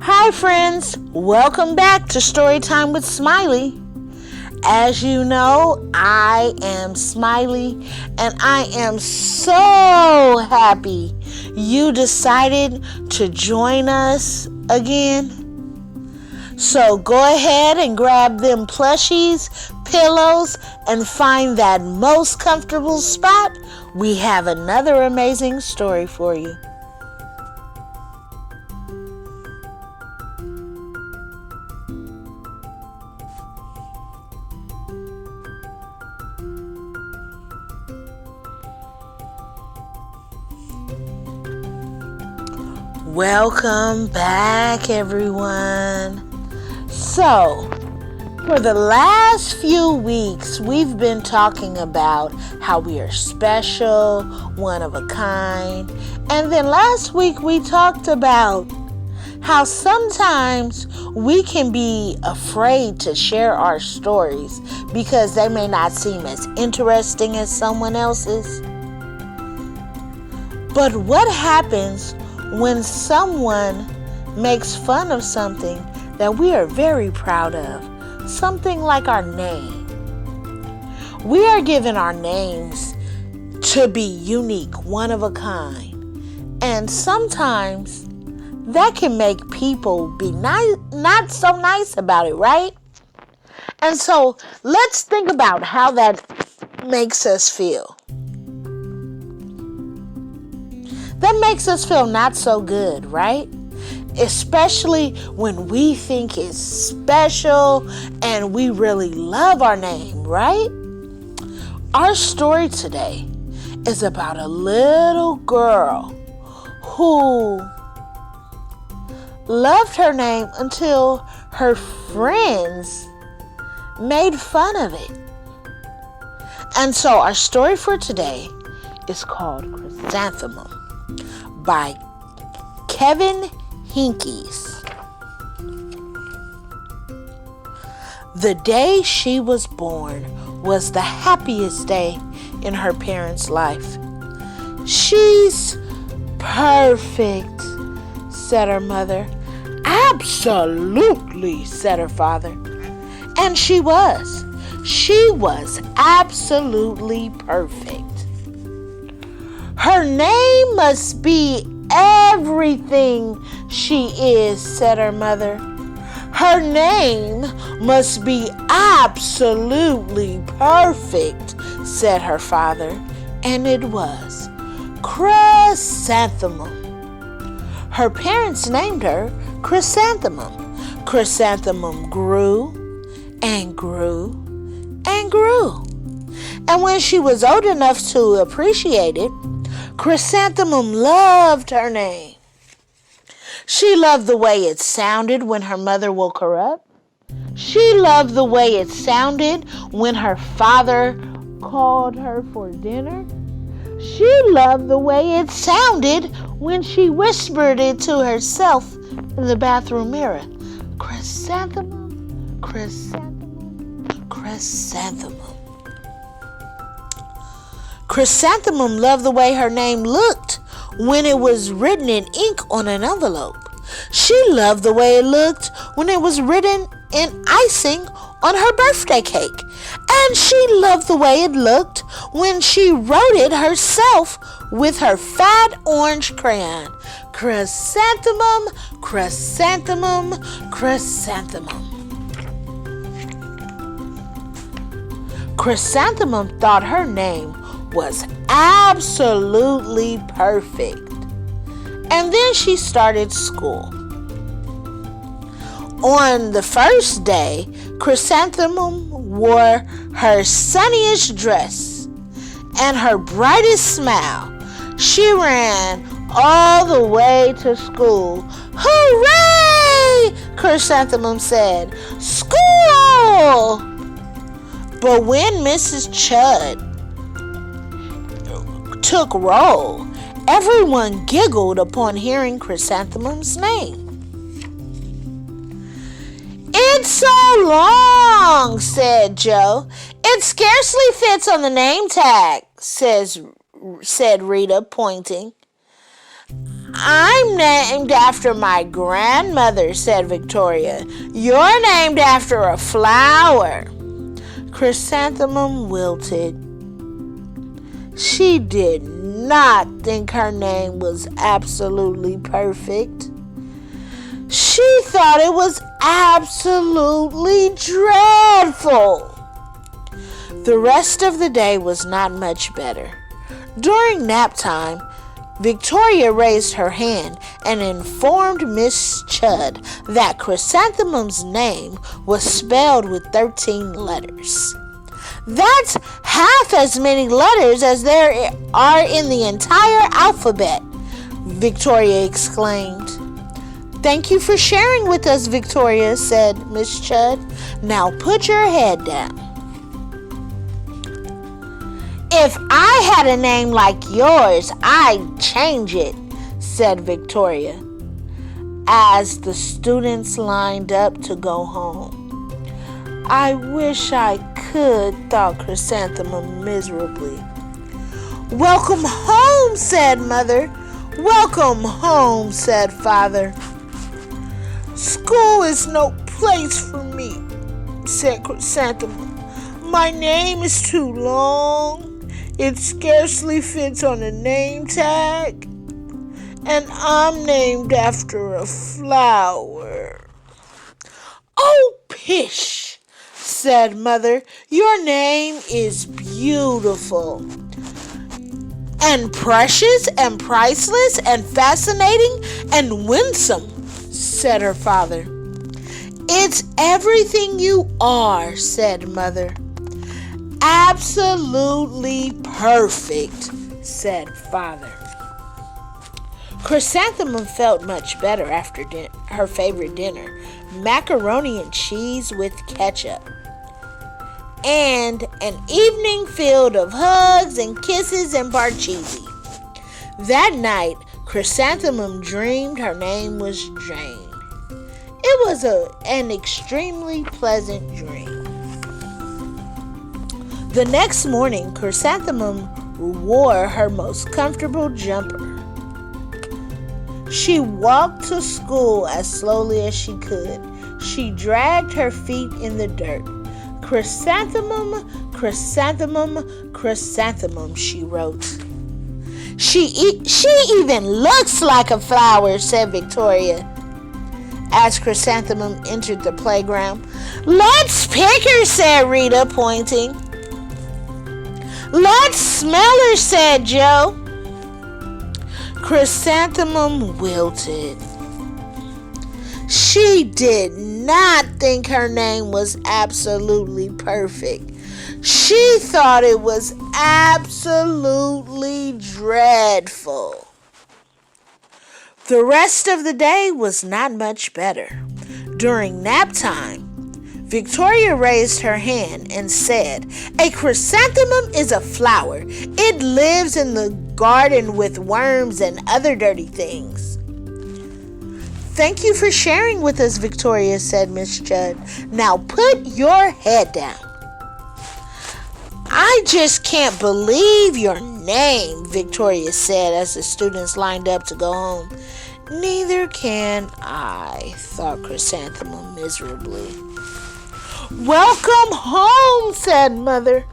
Hi friends, welcome back to Storytime with Smiley. As you know, I am Smiley and I am so happy you decided to join us again. So go ahead and grab them plushies, pillows, and find that most comfortable spot. We have another amazing story for you. Welcome back, everyone. So, for the last few weeks, we've been talking about how we are special, one of a kind. And then last week, we talked about how sometimes we can be afraid to share our stories because they may not seem as interesting as someone else's. But what happens when someone makes fun of something that we are very proud of? Something like our name. We are given our names to be unique, one of a kind. And sometimes that can make people be not so nice about it, right? And so let's think about how that makes us feel. That makes us feel not so good, right? Especially when we think it's special and we really love our name, right? Our story today is about a little girl who loved her name until her friends made fun of it. And so our story for today is called Chrysanthemum by Kevin Hinkies. The day she was born was the happiest day in her parents' life. She's perfect, said her mother. Absolutely, said her father. And she was. She was absolutely perfect. Her name must be everything she is, said her mother. Her name must be absolutely perfect, said her father. And it was. Chrysanthemum. Her parents named her Chrysanthemum. Chrysanthemum grew and grew and grew. And when she was old enough to appreciate it, Chrysanthemum loved her name. She loved the way it sounded when her mother woke her up. She loved the way it sounded when her father called her for dinner. She loved the way it sounded when she whispered it to herself in the bathroom mirror. Chrysanthemum, chrysanthemum, chrysanthemum. Chrysanthemum loved the way her name looked when it was written in ink on an envelope. She loved the way it looked when it was written in icing on her birthday cake. And she loved the way it looked when she wrote it herself with her fat orange crayon. Chrysanthemum, chrysanthemum, chrysanthemum. Chrysanthemum thought her name was absolutely perfect. And then she started school. On the first day, Chrysanthemum wore her sunniest dress and her brightest smile. She ran all the way to school. Hooray! Chrysanthemum said. School! But when Mrs. Chud took roll, everyone giggled upon hearing Chrysanthemum's name. It's so long, said Joe. It scarcely fits on the name tag, said Rita, pointing. I'm named after my grandmother, said Victoria. You're named after a flower. Chrysanthemum wilted. She did not think her name was absolutely perfect. She thought it was absolutely dreadful. The rest of the day was not much better. During nap time, Victoria raised her hand and informed Miss Chudd that Chrysanthemum's name was spelled with 13 letters. That's half as many letters as there are in the entire alphabet, Victoria exclaimed. Thank you for sharing with us, Victoria, said Miss Chudd. Now put your head down. If I had a name like yours, I'd change it, said Victoria, as the students lined up to go home. I wish I could, thought Chrysanthemum miserably. Welcome home, said Mother. Welcome home, said Father. School is no place for me, said Chrysanthemum. My name is too long. It scarcely fits on a name tag. And I'm named after a flower. Oh, pish, said Mother. Your name is beautiful. And precious and priceless and fascinating and winsome, said her father. It's everything you are, said Mother. Absolutely perfect, said Father. Chrysanthemum felt much better after her favorite dinner, macaroni and cheese with ketchup, and an evening filled of hugs and kisses and parcheesi. That night, Chrysanthemum dreamed her name was Jane. It was an extremely pleasant dream. The next morning, Chrysanthemum wore her most comfortable jumper. She walked to school as slowly as she could. She dragged her feet in the dirt. Chrysanthemum, chrysanthemum, chrysanthemum, she wrote. She even looks like a flower, said Victoria, as Chrysanthemum entered the playground. Let's pick her, said Rita, pointing. Let's smell her, said Joe. Chrysanthemum wilted. She did not think her name was absolutely perfect. She thought it was absolutely dreadful. The rest of the day was not much better. During nap time, Victoria raised her hand and said, a chrysanthemum is a flower. It lives in the garden with worms and other dirty things. Thank you for sharing with us, Victoria, said Miss Judd. Now put your head down. I just can't believe your name, Victoria said as the students lined up to go home. Neither can I, thought Chrysanthemum miserably. Welcome home, said Mother.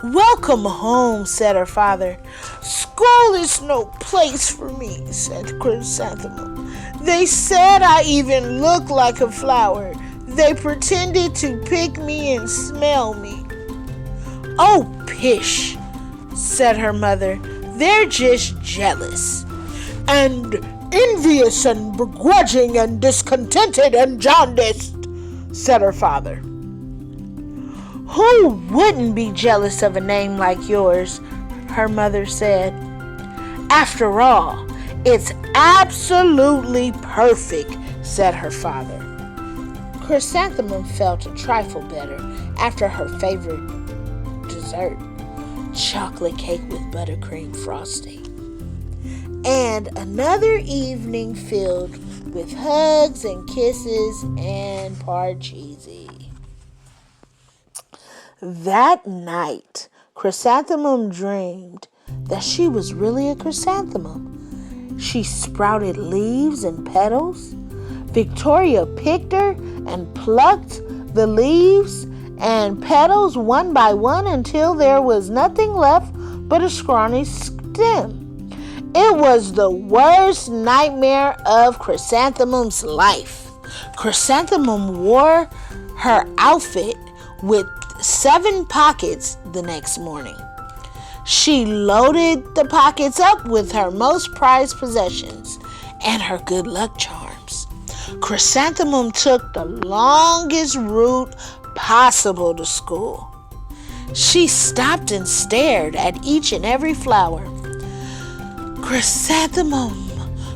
Welcome home, said her father. School is no place for me, said Chrysanthemum. They said I even look like a flower. They pretended to pick me and smell me. Oh, pish, said her mother. They're just jealous. And envious and begrudging and discontented and jaundiced, said her father. Who wouldn't be jealous of a name like yours? Her mother said. After all, it's absolutely perfect, said her father. Chrysanthemum felt a trifle better after her favorite dessert, chocolate cake with buttercream frosting, and another evening filled with hugs and kisses and parcheesi. That night, Chrysanthemum dreamed that she was really a chrysanthemum She sprouted leaves and petals. Victoria picked her and plucked the leaves and petals one by one until there was nothing left but a scrawny stem. It was the worst nightmare of Chrysanthemum's life. Chrysanthemum wore her outfit with 7 pockets the next morning. She loaded the pockets up with her most prized possessions and her good luck charms. Chrysanthemum took the longest route possible to school. She stopped and stared at each and every flower. Chrysanthemum,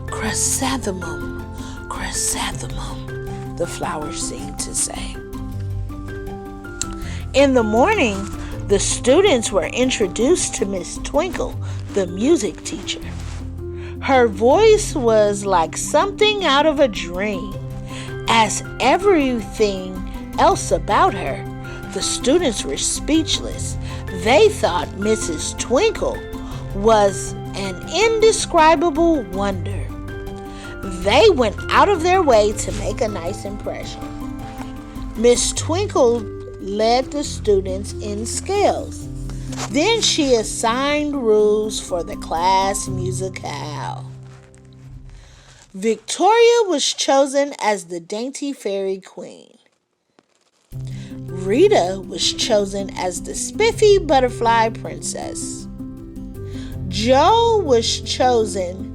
chrysanthemum, chrysanthemum, the flowers seemed to say. In the morning, the students were introduced to Miss Twinkle, the music teacher. Her voice was like something out of a dream. As everything else about her, the students were speechless. They thought Mrs. Twinkle was an indescribable wonder. They went out of their way to make a nice impression. Miss Twinkle led the students in scales. Then she assigned rules for the class musicale. Victoria was chosen as the dainty fairy queen. Rita was chosen as the spiffy butterfly princess. Jo was chosen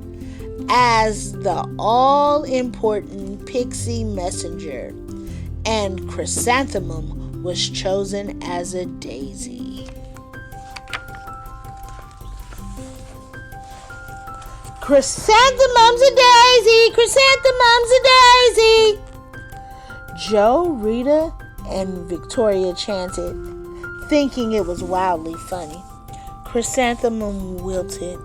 as the all-important pixie messenger, and Chrysanthemum was chosen as a daisy. Chrysanthemum's a daisy! Chrysanthemum's a daisy! Jo, Rita, and Victoria chanted, thinking it was wildly funny. Chrysanthemum wilted.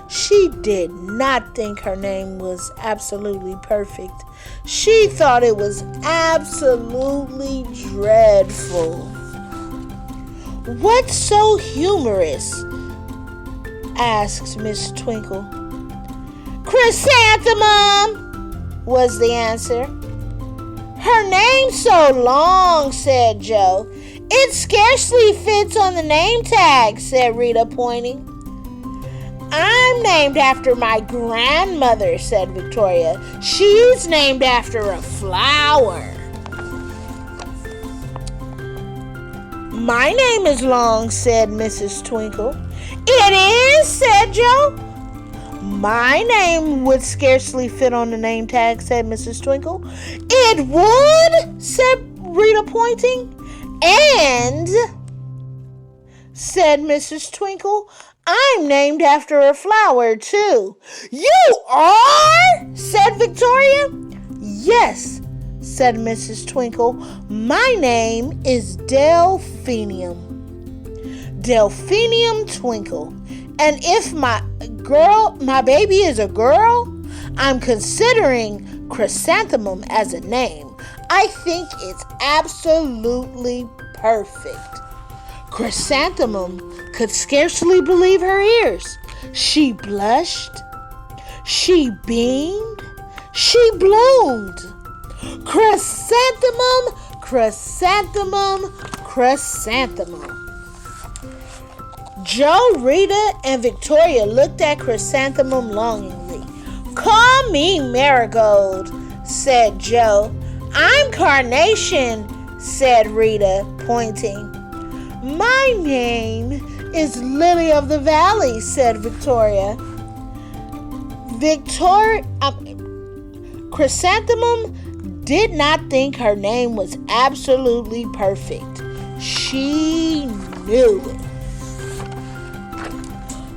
She did not think her name was absolutely perfect. She thought it was absolutely dreadful. "What's so humorous?" asked Miss Twinkle. "Chrysanthemum," was the answer. "Her name's so long," said Jo. "It scarcely fits on the name tag," said Rita, pointing. "I'm named after my grandmother," said Victoria. "She's named after a flower." "My name is long," said Mrs. Twinkle. "It is," said Jo. "My name would scarcely fit on the name tag," said Mrs. Twinkle. "It would," said Rita, pointing. "And," said Mrs. Twinkle, "I'm named after a flower, too." "You are?" said Victoria. "Yes," said Mrs. Twinkle. "My name is Delphinium. Delphinium Twinkle. And if my baby is a girl, I'm considering Chrysanthemum as a name. I think it's absolutely perfect." Chrysanthemum could scarcely believe her ears. She blushed. She beamed. She bloomed. Chrysanthemum, chrysanthemum, chrysanthemum. Jo, Rita, and Victoria looked at Chrysanthemum longingly. "Call me Marigold," said Jo. "I'm Carnation," said Rita, pointing. "My name is Lily of the Valley," said Victoria. Chrysanthemum did not think her name was absolutely perfect. She knew it.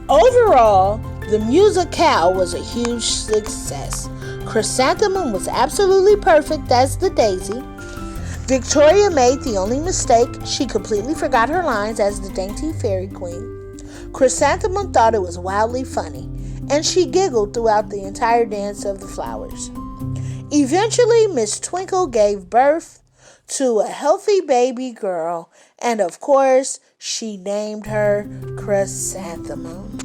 Overall, the musicale was a huge success. Chrysanthemum was absolutely perfect as the daisy. Victoria made the only mistake. She completely forgot her lines as the dainty fairy queen. Chrysanthemum thought it was wildly funny, and she giggled throughout the entire dance of the flowers. Eventually, Miss Twinkle gave birth to a healthy baby girl, and of course, she named her Chrysanthemum.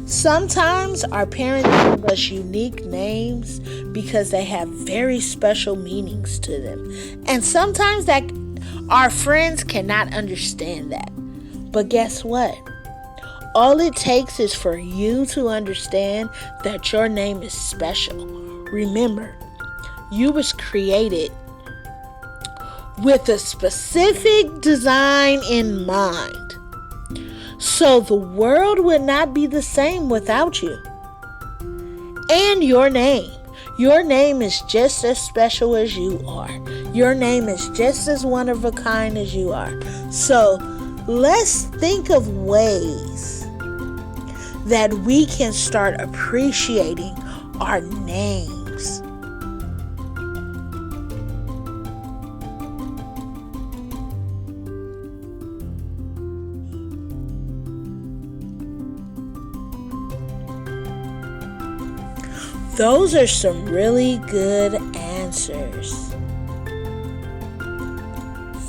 Sometimes our parents give us unique names because they have very special meanings to them. And sometimes that our friends cannot understand that. But guess what? All it takes is for you to understand that your name is special. Remember, you was created with a specific design in mind. So the world would not be the same without you. And your name. Your name is just as special as you are. Your name is just as one of a kind as you are. So let's think of ways that we can start appreciating our names. Those are some really good answers.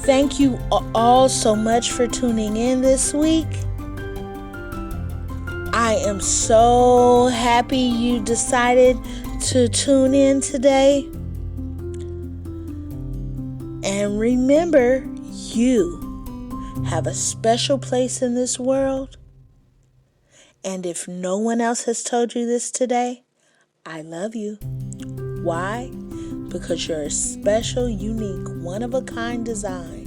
Thank you all so much for tuning in this week. I am so happy you decided to tune in today. And remember, you have a special place in this world. And if no one else has told you this today, I love you. Why? Because you're a special, unique, one-of-a-kind design,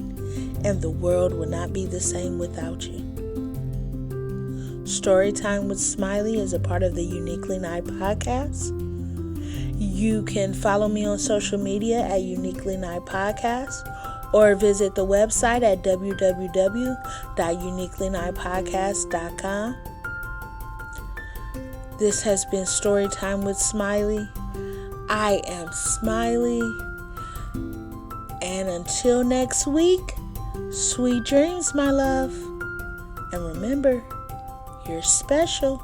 and the world would not be the same without you. Storytime with Smiley is a part of the Uniquely Night podcast. You can follow me on social media at Uniquely Night Podcast, or visit the website at www.uniquelynightpodcast.com. This has been Storytime with Smiley. I am Smiley. And until next week, sweet dreams, my love. And remember, you're special.